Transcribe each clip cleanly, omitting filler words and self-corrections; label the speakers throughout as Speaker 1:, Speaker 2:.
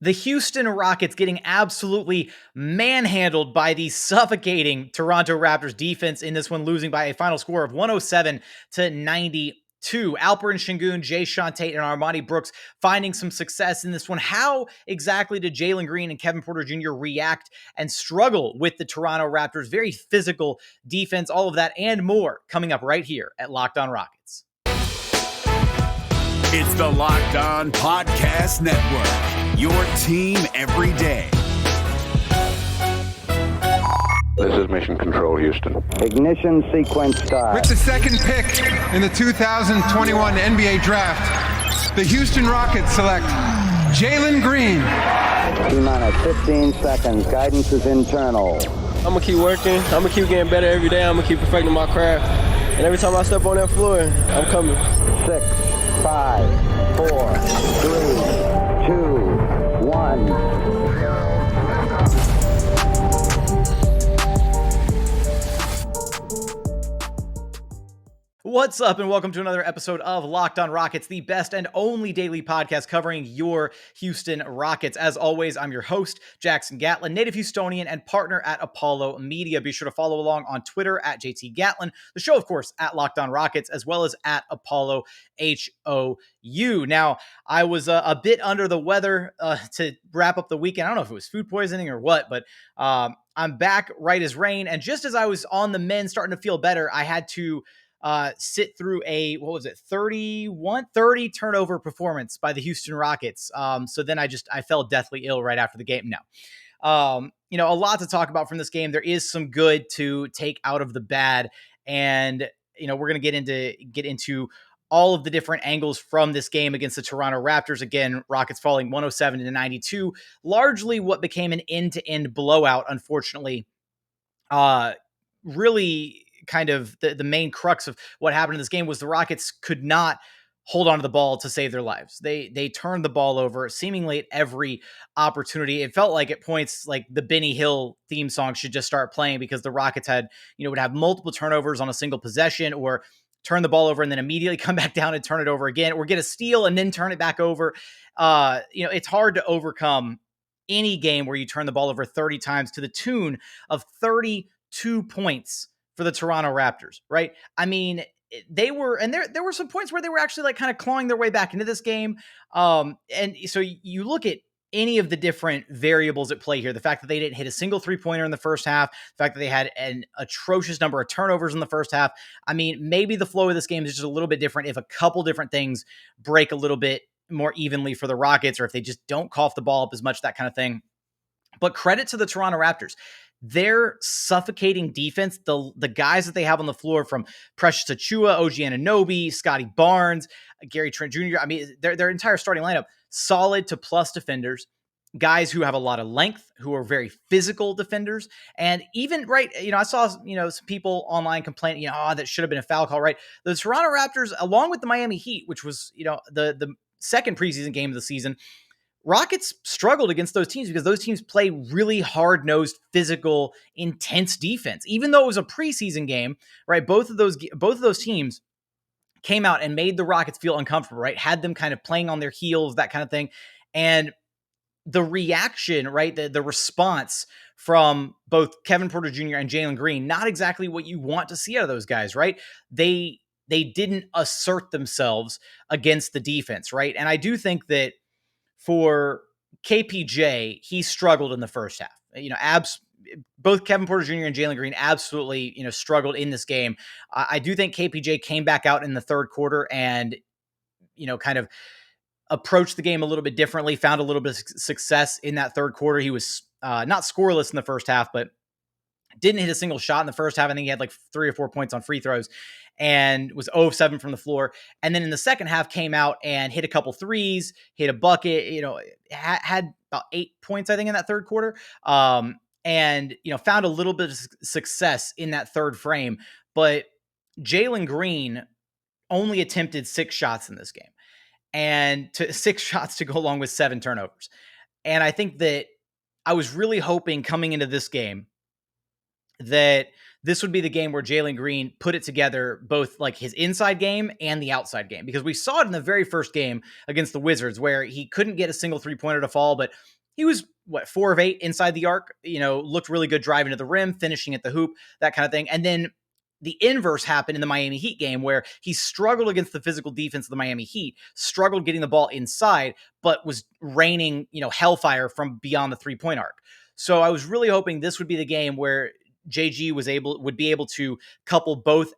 Speaker 1: The Houston Rockets getting absolutely manhandled by the suffocating Toronto Raptors defense in this one, losing by a final score of 107-92. Alperen Sengun, Jae'Sean Tate, and Armoni Brooks finding some success in this one. How exactly did Jalen Green and Kevin Porter Jr. react and struggle with the Toronto Raptors? Very physical defense, all of that and more coming up right here at Locked On Rockets.
Speaker 2: It's the Locked On Podcast Network, your team every day.
Speaker 3: This is Mission Control, Houston.
Speaker 4: Ignition sequence start.
Speaker 5: With the second pick in the 2021 NBA Draft, the Houston Rockets select Jalen Green.
Speaker 4: T-minus 15 seconds. Guidance is internal.
Speaker 6: I'm going to keep working. I'm going to keep getting better every day. I'm going to keep perfecting my craft. And every time I step on that floor, I'm coming.
Speaker 4: 6, 5, 4, 3, 2, 1.
Speaker 1: What's up, and welcome to another episode of Locked On Rockets, the best and only daily podcast covering your Houston Rockets. As always, I'm your host, Jackson Gatlin, native Houstonian and partner at Apollo Media. Be sure to follow along on Twitter at JT Gatlin, the show, of course, at Locked On Rockets, as well as at Apollo HOU. Now, I was a bit under the weather to wrap up the weekend. I don't know if it was food poisoning or what, but I'm back right as rain. And just as I was on the mend, starting to feel better, I had to sit through a, 30 turnover performance by the Houston Rockets. So then I fell deathly ill right after the game. Now, a lot to talk about from this game. There is some good to take out of the bad. And, we're going to get into all of the different angles from this game against the Toronto Raptors. Again, Rockets falling 107-92, largely what became an end-to-end blowout, unfortunately. Really kind of the main crux of what happened in this game was the Rockets could not hold on to the ball to save their lives. They turned the ball over seemingly at every opportunity. It felt like at points like the Benny Hill theme song should just start playing because the Rockets would have multiple turnovers on a single possession, or turn the ball over and then immediately come back down and turn it over again, or get a steal and then turn it back over. It's hard to overcome any game where you turn the ball over 30 times to the tune of 32 points for the Toronto Raptors, right? I mean, they were, and there were some points where they were actually like kind of clawing their way back into this game. And so you look at any of the different variables at play here, the fact that they didn't hit a single three-pointer in the first half, the fact that they had an atrocious number of turnovers in the first half. I mean, maybe the flow of this game is just a little bit different if a couple different things break a little bit more evenly for the Rockets, or if they just don't cough the ball up as much, that kind of thing. But credit to the Toronto Raptors. Their suffocating defense, the guys that they have on the floor, from Precious Achiuwa, OG Anunoby, Scotty Barnes, Gary Trent Jr., I mean, their entire starting lineup, solid to plus defenders, guys who have a lot of length, who are very physical defenders. And even, right, I saw, some people online complaining, that should have been a foul call, right? The Toronto Raptors, along with the Miami Heat, which was, the second preseason game of the season, Rockets struggled against those teams because those teams play really hard-nosed, physical, intense defense. Even though it was a preseason game, right? Both of those teams came out and made the Rockets feel uncomfortable, right? Had them kind of playing on their heels, that kind of thing. And the reaction, right? The response from both Kevin Porter Jr. and Jalen Green, not exactly what you want to see out of those guys, right? They didn't assert themselves against the defense, right? And I do think that for KPJ, he struggled in the first half. Both Kevin Porter Jr. and Jalen Green absolutely, struggled in this game. I do think KPJ came back out in the third quarter and, kind of approached the game a little bit differently, found a little bit of success in that third quarter. He was not scoreless in the first half, but didn't hit a single shot in the first half. I think he had like 3 or 4 points on free throws and was 0 of 7 from the floor. And then in the second half came out and hit a couple threes, hit a bucket, had about 8 points, I think, in that third quarter. And found a little bit of success in that third frame. But Jalen Green only attempted 6 shots in this game, and 6 shots to go along with 7 turnovers. And I think that I was really hoping coming into this game that this would be the game where Jalen Green put it together, both like his inside game and the outside game, because we saw it in the very first game against the Wizards where he couldn't get a single 3-pointer to fall, but he was 4 of 8 inside the arc, looked really good driving to the rim, finishing at the hoop, that kind of thing. And then the inverse happened in the Miami Heat game where he struggled against the physical defense of the Miami Heat, struggled getting the ball inside, but was raining, hellfire from beyond the 3-point arc. So I was really hoping this would be the game where JG would be able to couple both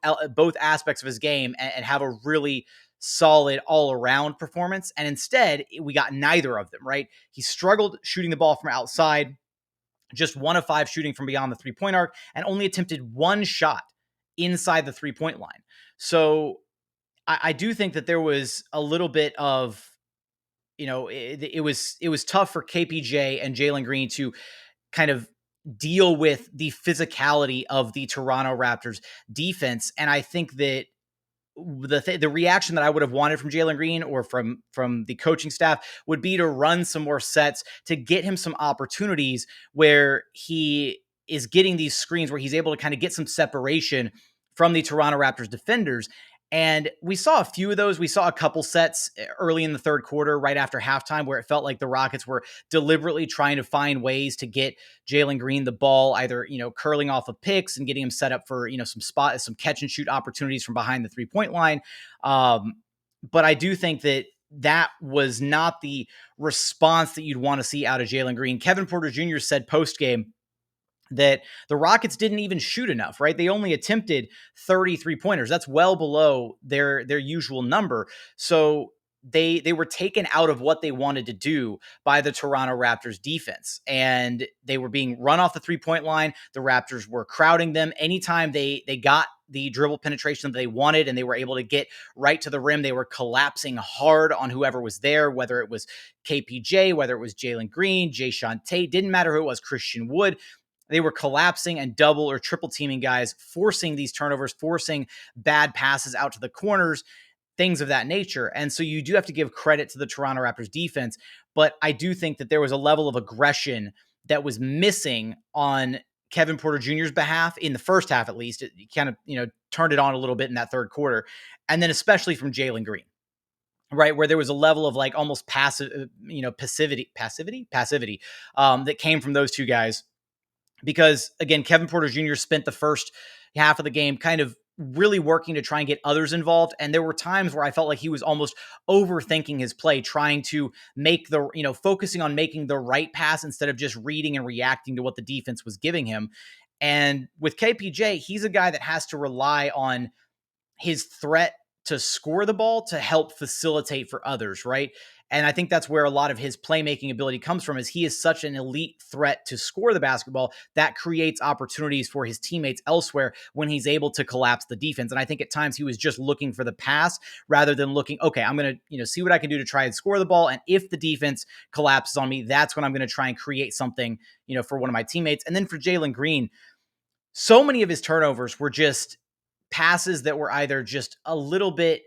Speaker 1: aspects of his game and have a really solid all-around performance. And instead, we got neither of them, right? He struggled shooting the ball from outside, just 1 of 5 shooting from beyond the 3-point arc, and only attempted 1 shot inside the 3-point line. So I do think that there was a little bit of, it was tough for KPJ and Jalen Green to kind of deal with the physicality of the Toronto Raptors defense. And I think that the reaction that I would have wanted from Jalen Green or from the coaching staff would be to run some more sets to get him some opportunities where he is getting these screens where he's able to kind of get some separation from the Toronto Raptors defenders. And we saw a few of those. We saw a couple sets early in the third quarter, right after halftime, where it felt like the Rockets were deliberately trying to find ways to get Jalen Green the ball, either, curling off of picks and getting him set up for, some catch and shoot opportunities from behind the 3-point line. But I do think that was not the response that you'd want to see out of Jalen Green. Kevin Porter Jr. said post-game that the Rockets didn't even shoot enough, right? They only attempted 33 pointers. That's well below their usual number. So they were taken out of what they wanted to do by the Toronto Raptors defense. And they were being run off the 3-point line. The Raptors were crowding them. Anytime they got the dribble penetration that they wanted and they were able to get right to the rim, they were collapsing hard on whoever was there, whether it was KPJ, whether it was Jalen Green, Jae'Sean Tate, didn't matter who it was, Christian Wood. They were collapsing and double or triple teaming guys, forcing these turnovers, forcing bad passes out to the corners, things of that nature. And so you do have to give credit to the Toronto Raptors defense, but I do think that there was a level of aggression that was missing on Kevin Porter Jr.'s behalf in the first half, at least. It kind of, turned it on a little bit in that third quarter. And then especially from Jalen Green, right? Where there was a level of like almost passivity that came from those two guys. Because again, Kevin Porter Jr. spent the first half of the game kind of really working to try and get others involved. And there were times where I felt like he was almost overthinking his play, trying to make focusing on making the right pass instead of just reading and reacting to what the defense was giving him. And with KPJ, he's a guy that has to rely on his threat to score the ball to help facilitate for others, right? And I think that's where a lot of his playmaking ability comes from, is he is such an elite threat to score the basketball that creates opportunities for his teammates elsewhere when he's able to collapse the defense. And I think at times he was just looking for the pass rather than looking, okay, I'm going to, see what I can do to try and score the ball. And if the defense collapses on me, that's when I'm going to try and create something, for one of my teammates. And then for Jalen Green, so many of his turnovers were just passes that were either just a little bit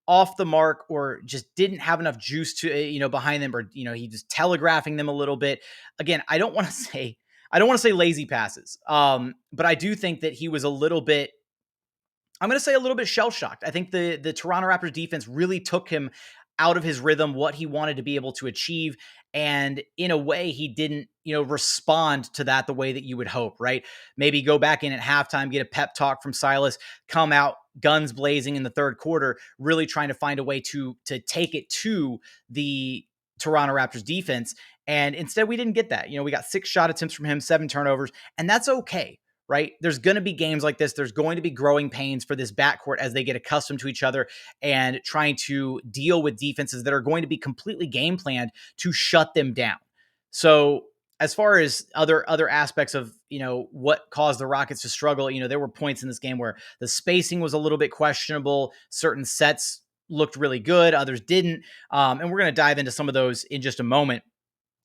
Speaker 1: off the mark or just didn't have enough juice to, behind them, or, he just telegraphing them a little bit. Again, I don't want to say lazy passes. But I do think that he was a little bit shell-shocked. I think the Toronto Raptors defense really took him out of his rhythm, what he wanted to be able to achieve. And in a way, he didn't, respond to that the way that you would hope, right? Maybe go back in at halftime, get a pep talk from Silas, come out guns blazing in the third quarter, really trying to find a way to take it to the Toronto Raptors defense. And instead, we didn't get that. We got 6 shot attempts from him, 7 turnovers, and that's okay. Right? There's going to be games like this. There's going to be growing pains for this backcourt as they get accustomed to each other and trying to deal with defenses that are going to be completely game planned to shut them down. So as far as other aspects of, what caused the Rockets to struggle, there were points in this game where the spacing was a little bit questionable. Certain sets looked really good. Others didn't. And we're going to dive into some of those in just a moment.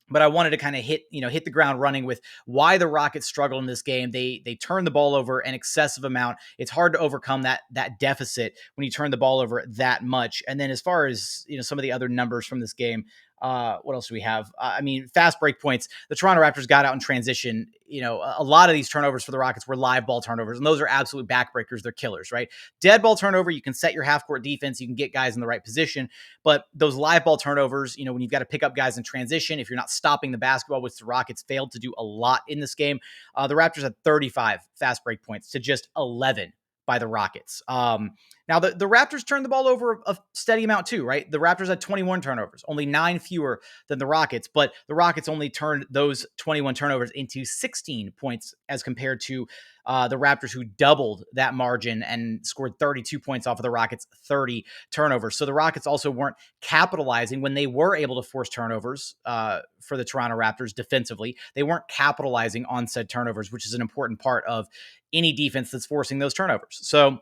Speaker 1: But I wanted to kind of hit the ground running with why the Rockets struggled in this game. They turned the ball over an excessive amount. It's hard to overcome that deficit when you turn the ball over that much. And then as far as, some of the other numbers from this game, What else do we have? I mean, fast break points. The Toronto Raptors got out in transition. A lot of these turnovers for the Rockets were live ball turnovers, and those are absolute backbreakers. They're killers, right? Dead ball turnover, you can set your half court defense, you can get guys in the right position, but those live ball turnovers, when you've got to pick up guys in transition, if you're not stopping the basketball, which the Rockets failed to do a lot in this game, the Raptors had 35 fast break points to just 11 by the Rockets. Now, the Raptors turned the ball over a steady amount too, right? The Raptors had 21 turnovers, only 9 fewer than the Rockets, but the Rockets only turned those 21 turnovers into 16 points as compared to the Raptors, who doubled that margin and scored 32 points off of the Rockets' 30 turnovers. So the Rockets also weren't capitalizing when they were able to force turnovers for the Toronto Raptors defensively. They weren't capitalizing on said turnovers, which is an important part of any defense that's forcing those turnovers. So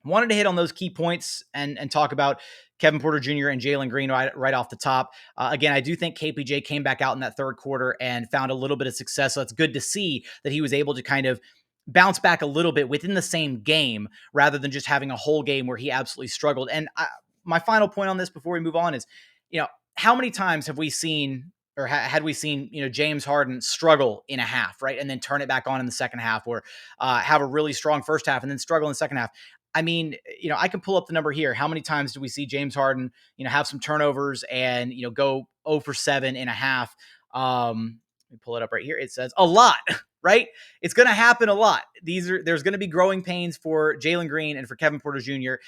Speaker 1: wanted to hit on those key points and talk about Kevin Porter Jr. and Jalen Green right off the top. Again, I do think KPJ came back out in that third quarter and found a little bit of success. So it's good to see that he was able to kind of bounce back a little bit within the same game rather than just having a whole game where he absolutely struggled. And my final point on this before we move on is, how many times have we seen or had we seen, James Harden struggle in a half, right? And then turn it back on in the second half, or have a really strong first half and then struggle in the second half. I mean, I can pull up the number here. How many times do we see James Harden, have some turnovers and, go 0 for 7 in a half? Let me pull it up right here. It says a lot, right? It's going to happen a lot. There's going to be growing pains for Jalen Green and for Kevin Porter Jr.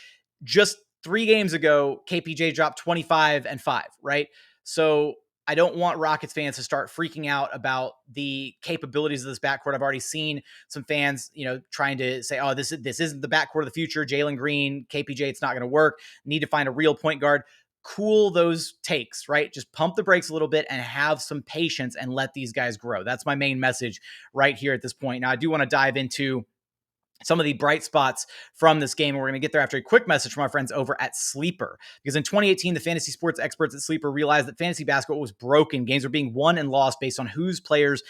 Speaker 1: Just 3 games ago, KPJ dropped 25 and 5, right? So I don't want Rockets fans to start freaking out about the capabilities of this backcourt. I've already seen some fans, trying to say, oh, this isn't the backcourt of the future. Jalen Green, KPJ, it's not going to work. Need to find a real point guard. Cool those takes, right? Just pump the brakes a little bit and have some patience and let these guys grow. That's my main message right here at this point. Now, I do want to dive into some of the bright spots from this game, and we're going to get there after a quick message from our friends over at Sleeper. Because in 2018, the fantasy sports experts at Sleeper realized that fantasy basketball was broken. Games were being won and lost based on whose players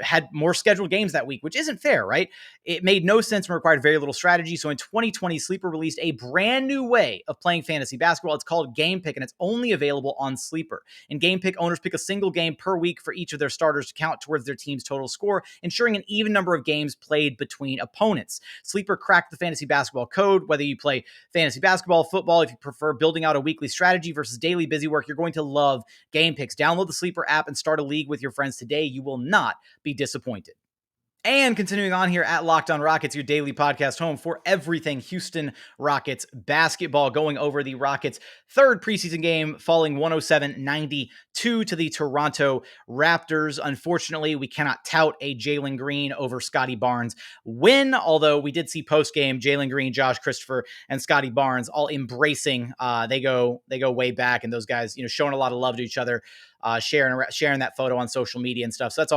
Speaker 1: had more scheduled games that week, which isn't fair, right? It made no sense and required very little strategy. So in 2020, Sleeper released a brand new way of playing fantasy basketball. It's called Game Pick, and it's only available on Sleeper. In Game Pick, owners pick a single game per week for each of their starters to count towards their team's total score, ensuring an even number of games played between opponents. Sleeper cracked the fantasy basketball code. Whether you play fantasy basketball, football, if you prefer building out a weekly strategy versus daily busy work, you're going to love Game Picks. Download the Sleeper app and start a league with your friends today. You will not be disappointed. And continuing on here at Locked On Rockets, your daily podcast home for everything Houston Rockets basketball, going over the Rockets' third preseason game, falling 107-92 to the Toronto Raptors. Unfortunately, we cannot tout a Jalen Green over Scotty Barnes win, although we did see post-game Jalen Green, Josh Christopher, and Scotty Barnes all embracing. They go way back, and those guys, showing a lot of love to each other, sharing that photo on social media and stuff. So that's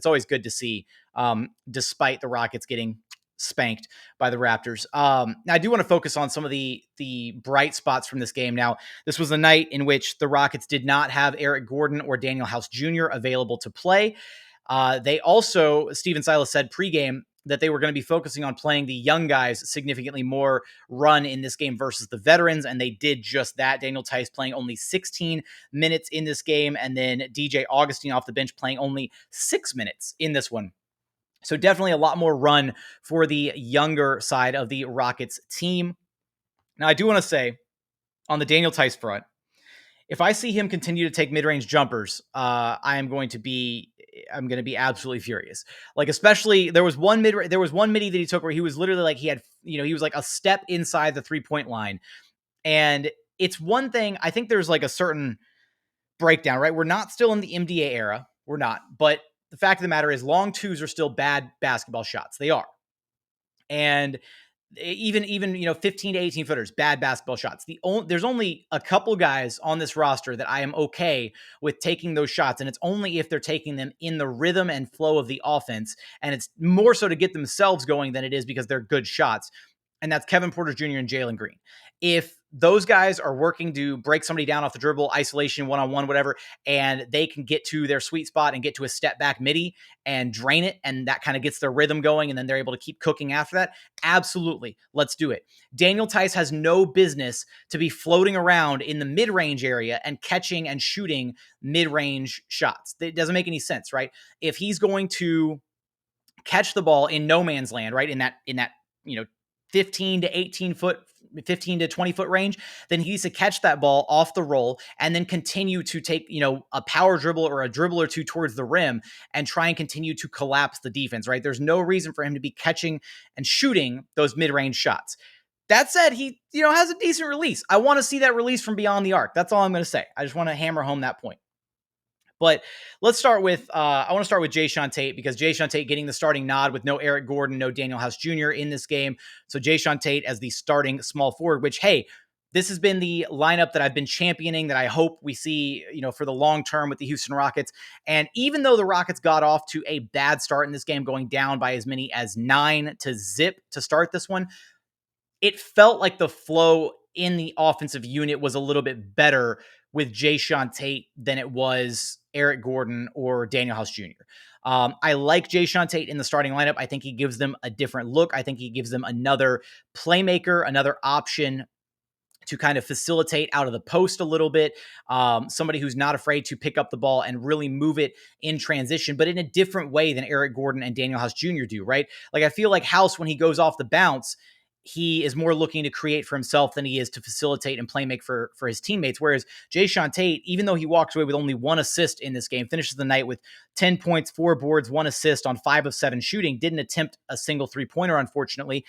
Speaker 1: always good to see. Despite the Rockets getting spanked by the Raptors. Now, I do want to focus on some of the bright spots from this game. Now, this was a night in which the Rockets did not have Eric Gordon or Danuel House Jr. available to play. They also, Stephen Silas said pregame, that they were going to be focusing on playing the young guys significantly more run in this game versus the veterans, and they did just that. Daniel Theis playing only 16 minutes in this game, and then DJ Augustine off the bench playing only 6 minutes in this one. So definitely a lot more run for the younger side of the Rockets team. Now, I do want to say, on the Daniel Theis front, if I see him continue to take mid-range jumpers, I'm going to be absolutely furious. Like, especially there was one midi that he took where he was literally like, he was like a step inside the 3-point line. And it's one thing, I think there's like a certain breakdown, right? We're not still in the MDA era. We're not, but the fact of the matter is long twos are still bad basketball shots. They are. And even 15 to 18 footers, bad basketball shots. There's only a couple guys on this roster that I am okay with taking those shots. And it's only if they're taking them in the rhythm and flow of the offense. And it's more so to get themselves going than it is because they're good shots. And that's Kevin Porter Jr. and Jalen Green. If those guys are working to break somebody down off the dribble, isolation, one-on-one, whatever, and they can get to their sweet spot and get to a step back midi and drain it, and that kind of gets their rhythm going, and then they're able to keep cooking after that. Absolutely. Let's do it. Daniel Theis has no business to be floating around in the mid-range area and catching and shooting mid-range shots. It doesn't make any sense, right? If he's going to catch the ball in no man's land, right? In that, 15 to 18 foot, 15 to 20 foot range, then he needs to catch that ball off the roll and then continue to take, a power dribble or a dribble or two towards the rim and try and continue to collapse the defense, right? There's no reason for him to be catching and shooting those mid-range shots. That said, he, has a decent release. I want to see that release from beyond the arc. That's all I'm going to say. I just want to hammer home that point. But let's start with, I want to start with Jae'Sean Tate, because Jae'Sean Tate getting the starting nod with no Eric Gordon, no Danuel House Jr. in this game. So Jae'Sean Tate as the starting small forward, which, hey, this has been the lineup that I've been championing, that I hope we see, for the long term with the Houston Rockets. And even though the Rockets got off to a bad start in this game, going down by as many as 9-0 to start this one, it felt like the flow in the offensive unit was a little bit better with Jae'Sean Tate than it was Eric Gordon or Danuel House Jr. I like Jae'Sean Tate in the starting lineup. I think he gives them a different look. I think he gives them another playmaker, another option to kind of facilitate out of the post a little bit. Somebody who's not afraid to pick up the ball and really move it in transition, but in a different way than Eric Gordon and Danuel House Jr. do, right? Like, I feel like House, when he goes off the bounce, he is more looking to create for himself than he is to facilitate and play make for his teammates. Whereas Jae'Sean Tate, even though he walks away with only 1 assist in this game, finishes the night with 10 points, 4 boards, 1 assist on 5 of 7 shooting, didn't attempt a single 3-pointer, unfortunately.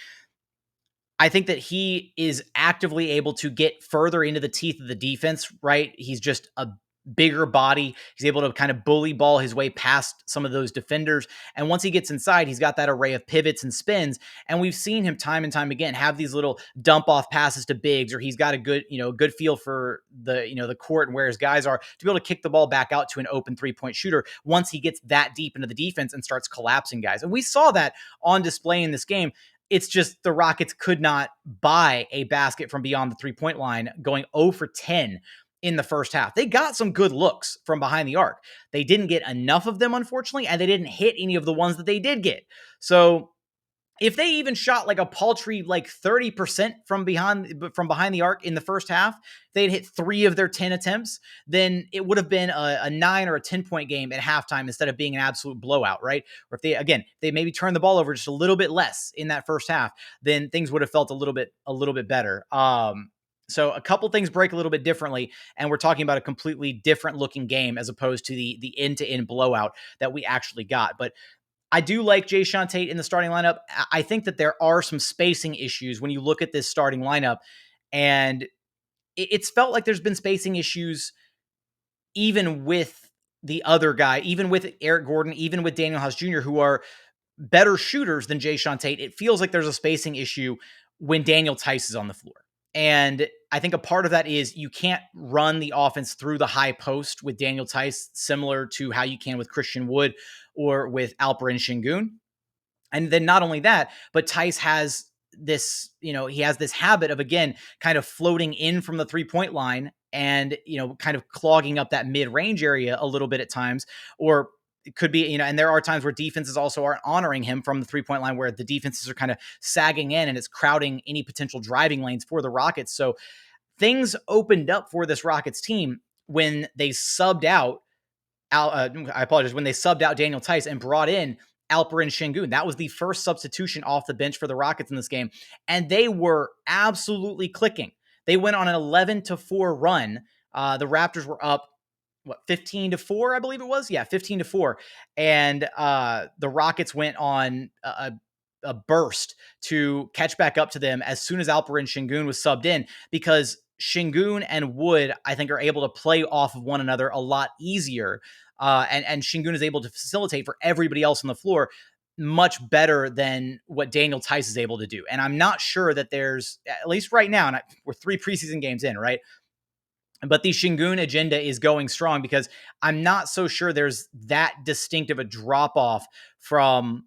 Speaker 1: I think that he is actively able to get further into the teeth of the defense, right? He's just a bigger body. He's able to kind of bully ball his way past some of those defenders. And once he gets inside, he's got that array of pivots and spins. And we've seen him time and time again have these little dump off passes to bigs, or he's got a good, good feel for the court and where his guys are to be able to kick the ball back out to an open 3-point shooter once he gets that deep into the defense and starts collapsing guys. And we saw that on display in this game. It's just the Rockets could not buy a basket from beyond the 3-point line, going 0 for 10 in the first half. They got some good looks from behind the arc. They didn't get enough of them, unfortunately, and they didn't hit any of the ones that they did get. So if they even shot like a paltry 30% from behind the arc in the first half, they'd hit 3 of their 10 attempts, then it would have been a 9 or a 10-point game at halftime instead of being an absolute blowout, right? Or if they maybe turned the ball over just a little bit less in that first half, then things would have felt a little bit better. So a couple things break a little bit differently, and we're talking about a completely different looking game as opposed to the end-to-end blowout that we actually got. But I do like Jae'Sean Tate in the starting lineup. I think that there are some spacing issues when you look at this starting lineup, and it's felt like there's been spacing issues even with the other guy, even with Eric Gordon, even with Danuel House Jr., who are better shooters than Jae'Sean Tate. It feels like there's a spacing issue when Daniel Theis is on the floor. And I think a part of that is you can't run the offense through the high post with Daniel Theis, similar to how you can with Christian Wood or with Alperen Sengun. And then not only that, but Theis has this, he has this habit of, again, kind of floating in from the 3-point line and, kind of clogging up that mid-range area a little bit at times, or it could be, and there are times where defenses also aren't honoring him from the 3-point line, where the defenses are kind of sagging in and it's crowding any potential driving lanes for the Rockets. So things opened up for this Rockets team when they subbed out, when they subbed out Daniel Theis and brought in Alperen Sengun. That was the first substitution off the bench for the Rockets in this game. And they were absolutely clicking. They went on an 11-4 run. The Raptors were up 15-4, I believe it was. Yeah, 15-4. And the Rockets went on a burst to catch back up to them as soon as Alperen Sengun was subbed in, because Sengun and Wood, I think, are able to play off of one another a lot easier. And Sengun is able to facilitate for everybody else on the floor much better than what Daniel Theis is able to do. And I'm not sure that there's, at least right now, and we're 3 preseason games in, right? But the Sengun agenda is going strong, because I'm not so sure there's that distinct of a drop-off from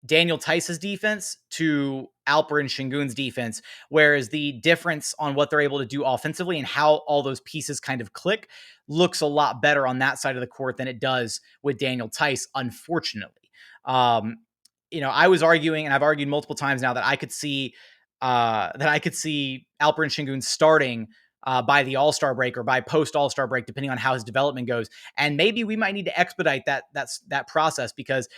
Speaker 1: Daniel Theis's defense to Alperen Sengun's defense, whereas the difference on what they're able to do offensively and how all those pieces kind of click looks a lot better on that side of the court than it does with Daniel Theis, unfortunately. I was arguing, and I've argued multiple times now, that I could see Alperen Sengun starting by the All-Star break or by post All-Star break, depending on how his development goes. And maybe we might need to expedite that process, because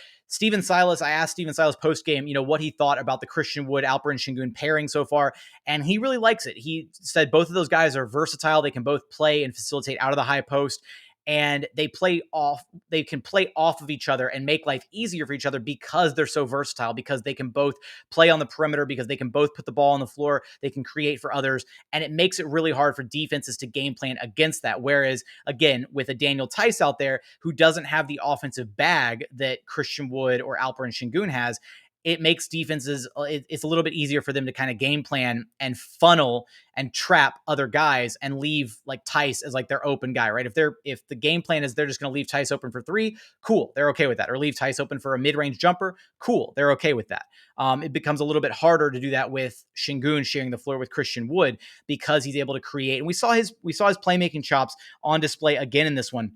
Speaker 1: I asked Stephen Silas post game, what he thought about the Christian Wood-Alperen Sengun pairing so far, and he really likes it. He said both of those guys are versatile. They can both play and facilitate out of the high post, and they can play off of each other and make life easier for each other because they're so versatile, because they can both play on the perimeter, because they can both put the ball on the floor, they can create for others, and it makes it really hard for defenses to game plan against that. Whereas, again, with a Daniel Theis out there who doesn't have the offensive bag that Christian Wood or Alperen Sengun has, it makes defenses, it's a little bit easier for them to kind of game plan and funnel and trap other guys and leave like Theis as like their open guy, right? If the game plan is they're just going to leave Theis open for three, cool, they're okay with that. Or leave Theis open for a mid-range jumper, cool, they're okay with that. It becomes a little bit harder to do that with Sengun sharing the floor with Christian Wood, because he's able to create. And we saw his playmaking chops on display again in this one.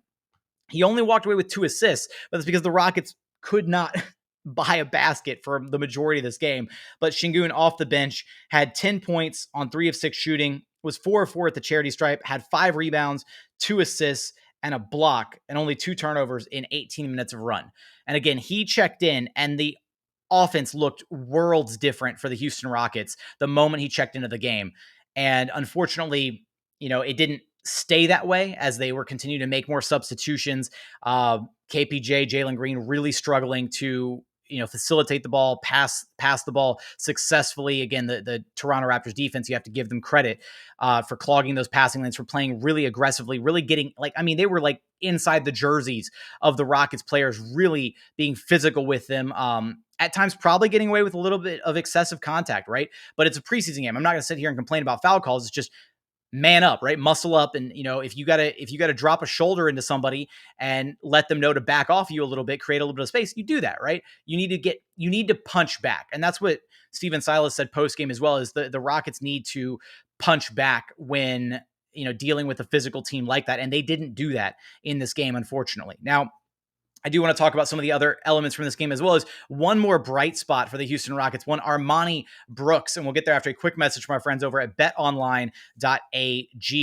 Speaker 1: He only walked away with 2 assists, but that's because the Rockets could not buy a basket for the majority of this game. But Sengun off the bench had 10 points on 3 of 6 shooting, was 4 of 4 at the charity stripe, had 5 rebounds, 2 assists, and a block, and only 2 turnovers in 18 minutes of run. And again, he checked in, and the offense looked worlds different for the Houston Rockets the moment he checked into the game. And unfortunately, it didn't stay that way as they were continuing to make more substitutions. KPJ, Jalen Green really struggling to facilitate the ball, pass the ball successfully. Again, the Toronto Raptors defense, you have to give them credit for clogging those passing lanes, for playing really aggressively, really getting they were like inside the jerseys of the Rockets players, really being physical with them. At times probably getting away with a little bit of excessive contact, right? But it's a preseason game. I'm not going to sit here and complain about foul calls. It's just man up, right? Muscle up. And, if you gotta drop a shoulder into somebody and let them know to back off you a little bit, create a little bit of space, you do that, right? You need to punch back. And that's what Stephen Silas said post game as well, is the Rockets need to punch back when, dealing with a physical team like that. And they didn't do that in this game, unfortunately. Now, I do want to talk about some of the other elements from this game, as well as one more bright spot for the Houston Rockets, one Armoni Brooks. And we'll get there after a quick message from our friends over at betonline.ag,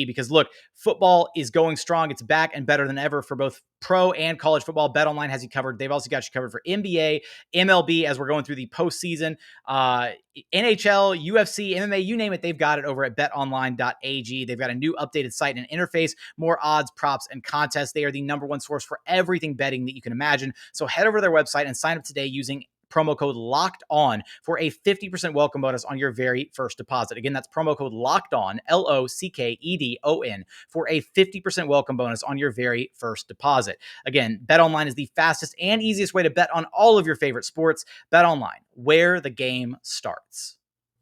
Speaker 1: because look, football is going strong. It's back and better than ever for both pro and college football. BetOnline has you covered. They've also got you covered for NBA, MLB, as we're going through the postseason, NHL, UFC, MMA, you name it, they've got it over at betonline.ag. They've got a new updated site and interface, more odds, props, and contests. They are the number one source for everything betting that you can imagine. So head over to their website and sign up today using promo code Locked On for a 50% welcome bonus on your very first deposit. Again, that's promo code Locked On, LOCKEDON, for a 50% welcome bonus on your very first deposit. Again, BetOnline is the fastest and easiest way to bet on all of your favorite sports. BetOnline, where the game starts.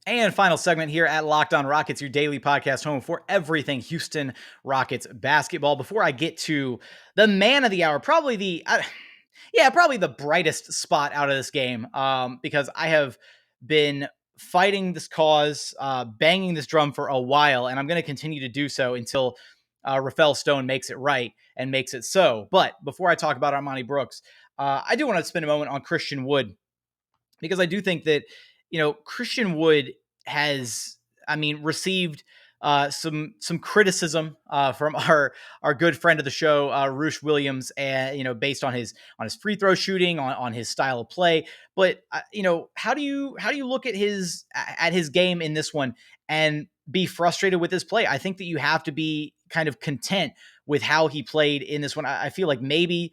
Speaker 1: And final segment here at Locked On Rockets, your daily podcast home for everything Houston Rockets basketball. Before I get to the man of the hour, probably the brightest spot out of this game, because I have been fighting this cause, banging this drum for a while, and I'm going to continue to do so until Rafael Stone makes it right and makes it so. But before I talk about Armoni Brooks, I do want to spend a moment on Christian Wood, because I do think that, Christian Wood has, received some criticism from our good friend of the show, Roosh Williams, and based on his free throw shooting, on his style of play. But how do you look at his game in this one and be frustrated with his play? I think that you have to be kind of content with how he played in this one. I feel like maybe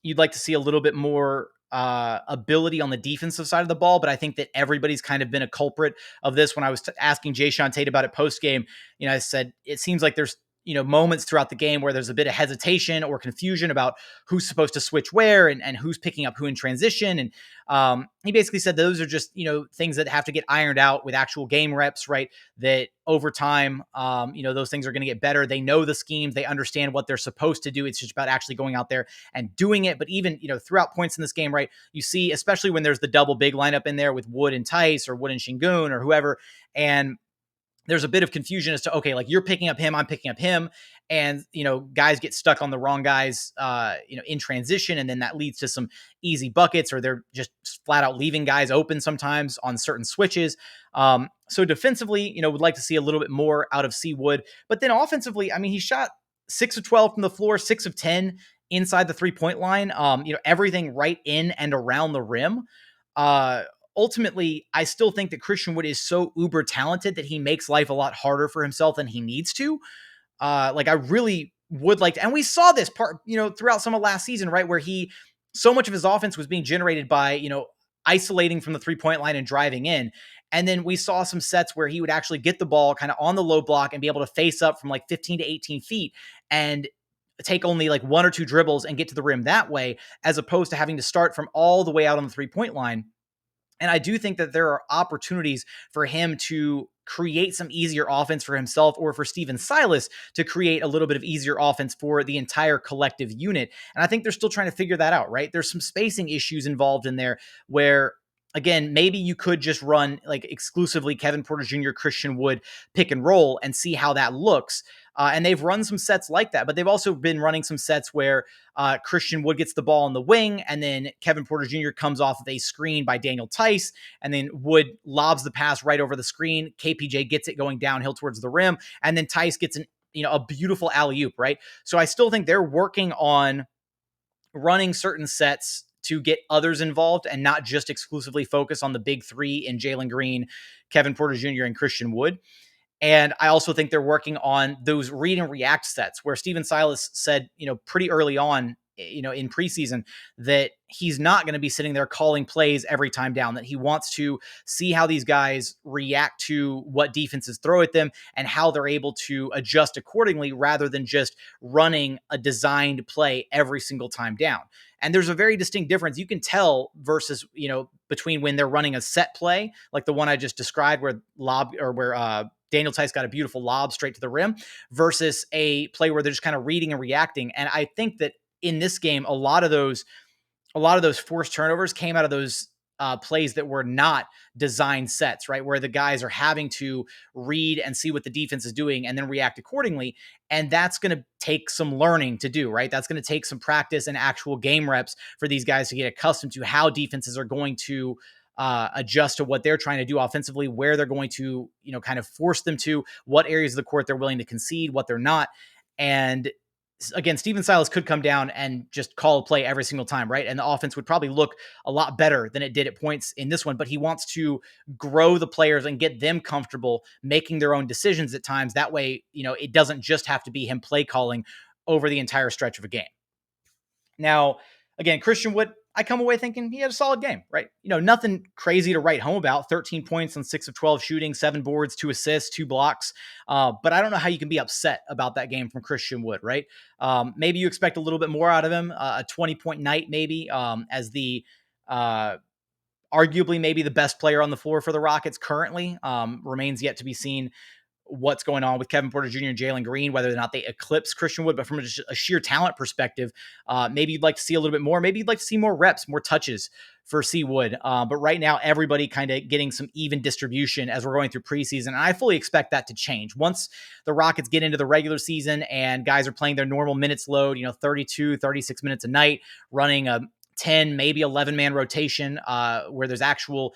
Speaker 1: you'd like to see a little bit more ability on the defensive side of the ball, but I think that everybody's kind of been a culprit of this. When I was asking Jae'Sean Tate about it post game, I said, it seems like there's moments throughout the game where there's a bit of hesitation or confusion about who's supposed to switch where and who's picking up who in transition. And he basically said those are just, things that have to get ironed out with actual game reps, right? That over time, those things are going to get better. They know the schemes. They understand what they're supposed to do. It's just about actually going out there and doing it. But even, throughout points in this game, right, you see, especially when there's the double big lineup in there with Wood and Tice or Wood and Sengun or whoever, and there's a bit of confusion as to, okay, like you're picking up him, I'm picking up him. And, guys get stuck on the wrong guys, in transition. And then that leads to some easy buckets, or they're just flat out leaving guys open sometimes on certain switches. So defensively, would like to see a little bit more out of C Wood. But then offensively, I mean, he shot 6 of 12 from the floor, 6 of 10 inside the 3-point line, everything right in and around the rim. Ultimately, I still think that Christian Wood is so uber talented that he makes life a lot harder for himself than he needs to. I really would like to, and we saw this part, throughout some of last season, right? Where so much of his offense was being generated by, isolating from the 3-point line and driving in. And then we saw some sets where he would actually get the ball kind of on the low block and be able to face up from like 15 to 18 feet and take only like 1 or 2 dribbles and get to the rim that way, as opposed to having to start from all the way out on the 3-point line. And I do think that there are opportunities for him to create some easier offense for himself, or for Stephen Silas to create a little bit of easier offense for the entire collective unit. And I think they're still trying to figure that out, right? There's some spacing issues involved in there where, again, maybe you could just run like exclusively Kevin Porter Jr., Christian Wood pick and roll and see how that looks. And they've run some sets like that, but they've also been running some sets where Christian Wood gets the ball on the wing, and then Kevin Porter Jr. comes off of a screen by Danuel Tice, and then Wood lobs the pass right over the screen. KPJ gets it going downhill towards the rim, and then Tice gets a beautiful alley-oop, right? So I still think they're working on running certain sets to get others involved and not just exclusively focus on the big three in Jalen Green, Kevin Porter Jr., and Christian Wood. And I also think they're working on those read and react sets where Stephen Silas said, pretty early on, in preseason, that he's not going to be sitting there calling plays every time down, that he wants to see how these guys react to what defenses throw at them and how they're able to adjust accordingly, rather than just running a designed play every single time down. And there's a very distinct difference you can tell versus, between when they're running a set play, like the one I just described where Danuel Tice got a beautiful lob straight to the rim, versus a play where they're just kind of reading and reacting. And I think that in this game, a lot of those forced turnovers came out of those plays that were not designed sets, right? Where the guys are having to read and see what the defense is doing and then react accordingly. And that's going to take some learning to do, right? That's going to take some practice and actual game reps for these guys to get accustomed to how defenses are going to adjust to what they're trying to do offensively, where they're going to, kind of force them to, what areas of the court they're willing to concede, what they're not. And again, Stephen Silas could come down and just call a play every single time, right? And the offense would probably look a lot better than it did at points in this one, but he wants to grow the players and get them comfortable making their own decisions at times. That way, it doesn't just have to be him play calling over the entire stretch of a game. Now, again, Christian Wood, I come away thinking he had a solid game, right? Nothing crazy to write home about. 13 points on 6 of 12 shooting, 7 boards, 2 assists, 2 blocks. But I don't know how you can be upset about that game from Christian Wood, right? Maybe you expect a little bit more out of him, a 20-point night maybe, as the arguably maybe the best player on the floor for the Rockets currently. Remains yet to be seen what's going on with Kevin Porter Jr. and Jalen Green, whether or not they eclipse Christian Wood. But from a sheer talent perspective, maybe you'd like to see a little bit more. Maybe you'd like to see more reps, more touches for C Wood. But right now, everybody kind of getting some even distribution as we're going through preseason. And I fully expect that to change. Once the Rockets get into the regular season and guys are playing their normal minutes load, 32, 36 minutes a night, running a 10, maybe 11-man rotation where there's actual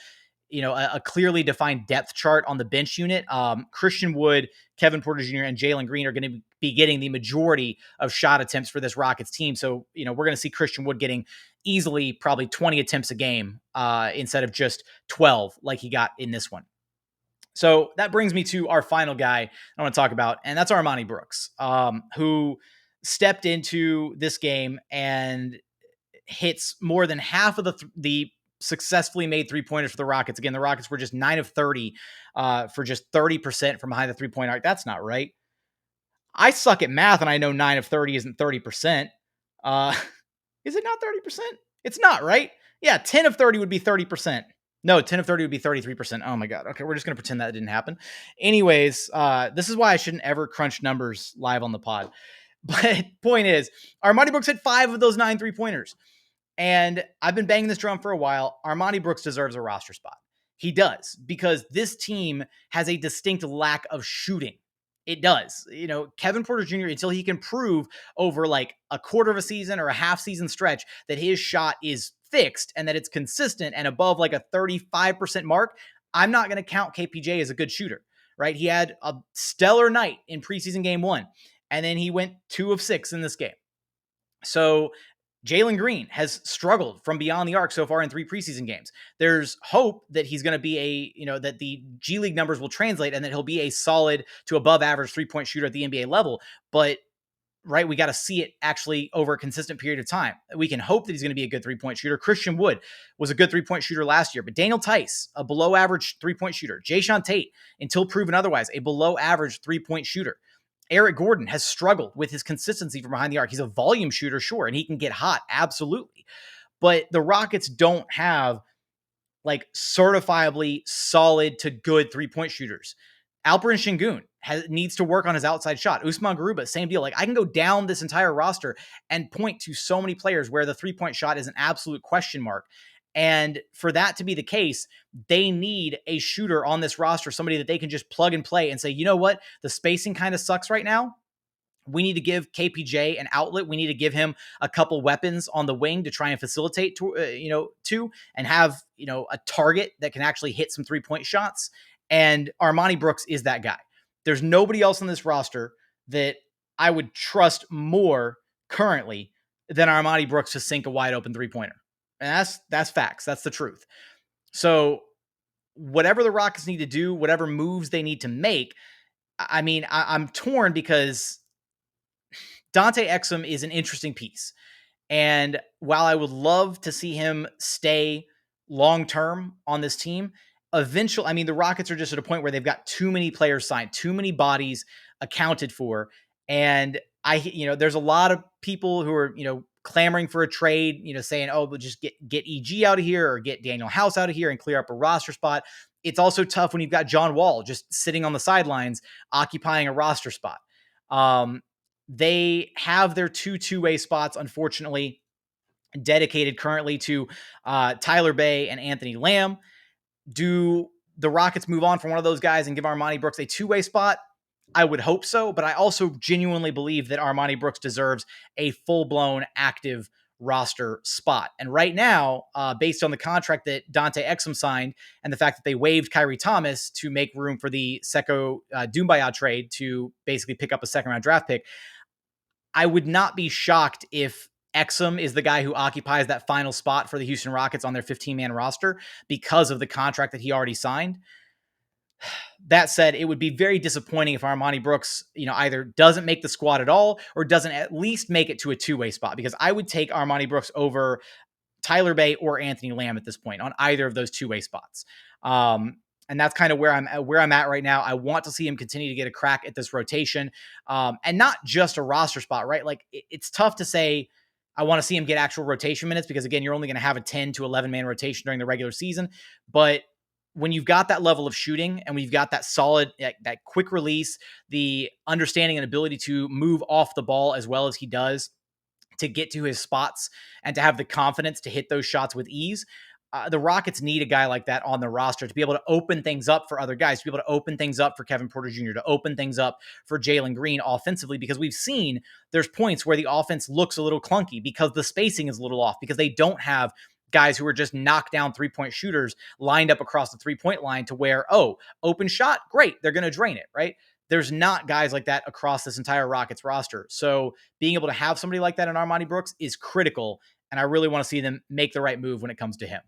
Speaker 1: a clearly defined depth chart on the bench unit. Christian Wood, Kevin Porter Jr., and Jalen Green are going to be getting the majority of shot attempts for this Rockets team. So, we're going to see Christian Wood getting easily probably 20 attempts a game instead of just 12 like he got in this one. So that brings me to our final guy I want to talk about, and that's Armoni Brooks, who stepped into this game and hits more than half of the successfully made 3-pointers for the Rockets. Again, the Rockets were just 9 of 30 for just 30% from behind the 3-point arc. That's not right. I suck at math, and I know 9 of 30 isn't 30%. Is it not 30%? It's not, right? Yeah, 10 of 30 would be 30%. No, 10 of 30 would be 33%. Oh my God. Okay, we're just going to pretend that didn't happen. Anyways, this is why I shouldn't ever crunch numbers live on the pod. But point is, Armoni Brooks hit 5 of those 9 3-pointers. And I've been banging this drum for a while. Armoni Brooks deserves a roster spot. He does, because this team has a distinct lack of shooting. It does. Kevin Porter Jr., until he can prove over like a quarter of a season or a half season stretch that his shot is fixed and that it's consistent and above like a 35% mark, I'm not going to count KPJ as a good shooter, right? He had a stellar night in preseason game 1, and then he went 2 of 6 in this game. So Jalen Green has struggled from beyond the arc so far in 3 preseason games. There's hope that he's going to be that the G League numbers will translate and that he'll be a solid to above average 3-point shooter at the NBA level. But right, we got to see it actually over a consistent period of time. We can hope that he's going to be a good 3-point shooter. Christian Wood was a good 3-point shooter last year, but Daniel Tice, a below average 3-point shooter. Jae'Sean Tate, until proven otherwise, a below average 3-point shooter. Eric Gordon has struggled with his consistency from behind the arc. He's a volume shooter, sure, and he can get hot, absolutely. But the Rockets don't have like certifiably solid to good 3-point shooters. Alperen Sengun needs to work on his outside shot. Usman Garuba, same deal. Like, I can go down this entire roster and point to so many players where the 3-point shot is an absolute question mark. And for that to be the case, they need a shooter on this roster, somebody that they can just plug and play and say, you know what? The spacing kind of sucks right now. We need to give KPJ an outlet. We need to give him a couple weapons on the wing to try and facilitate and have, a target that can actually hit some 3-point shots. And Armoni Brooks is that guy. There's nobody else on this roster that I would trust more currently than Armoni Brooks to sink a wide open 3-pointer. And that's facts. That's the truth. So whatever the Rockets need to do, whatever moves they need to make, I mean, I'm torn because Dante Exum is an interesting piece. And while I would love to see him stay long-term on this team, eventually, I mean, the Rockets are just at a point where they've got too many players signed, too many bodies accounted for. And there's a lot of people who are, clamoring for a trade, saying, oh, we'll just get EG out of here or get Danuel House out of here and clear up a roster spot. It's also tough when you've got John Wall just sitting on the sidelines, occupying a roster spot. They have their two-way spots, unfortunately, dedicated currently to Tyler Bey and Anthony Lamb. Do the Rockets move on from one of those guys and give Armoni Brooks a 2-way spot? I would hope so, but I also genuinely believe that Armoni Brooks deserves a full-blown active roster spot. And right now, based on the contract that Dante Exum signed and the fact that they waived Kyrie Thomas to make room for the Seko Doumbaya trade to basically pick up a second-round draft pick, I would not be shocked if Exum is the guy who occupies that final spot for the Houston Rockets on their 15-man roster because of the contract that he already signed. That said, it would be very disappointing if Armoni Brooks, either doesn't make the squad at all or doesn't at least make it to a 2-way spot, because I would take Armoni Brooks over Tyler Bey or Anthony Lamb at this point on either of those 2-way spots. And that's kind of where I'm at right now. I want to see him continue to get a crack at this rotation, and not just a roster spot, right? Like, it's tough to say I want to see him get actual rotation minutes because, again, you're only going to have a 10 to 11-man rotation during the regular season. But when you've got that level of shooting and we've got that solid, that quick release, the understanding and ability to move off the ball as well as he does to get to his spots and to have the confidence to hit those shots with ease, the Rockets need a guy like that on the roster to be able to open things up for other guys, to be able to open things up for Kevin Porter Jr., to open things up for Jalen Green offensively, because we've seen there's points where the offense looks a little clunky because the spacing is a little off, because they don't have guys who are just knockdown 3-point shooters lined up across the 3-point line to where, open shot, great, they're going to drain it, right? There's not guys like that across this entire Rockets roster. So being able to have somebody like that in Armoni Brooks is critical, and I really want to see them make the right move when it comes to him.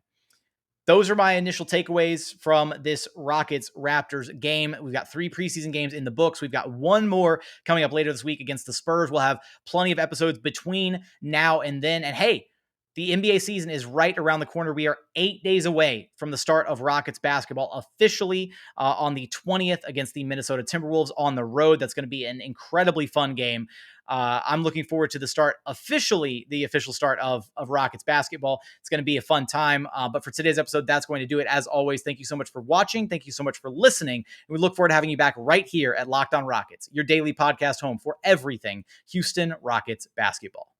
Speaker 1: Those are my initial takeaways from this Rockets-Raptors game. We've got 3 preseason games in the books. We've got one more coming up later this week against the Spurs. We'll have plenty of episodes between now and then. And hey, The NBA season is right around the corner. We are 8 days away from the start of Rockets basketball officially on the 20th against the Minnesota Timberwolves on the road. That's going to be an incredibly fun game. I'm looking forward to the official start of Rockets basketball. It's going to be a fun time. But for today's episode, that's going to do it. As always, thank you so much for watching. Thank you so much for listening. And we look forward to having you back right here at Locked On Rockets, your daily podcast home for everything Houston Rockets basketball.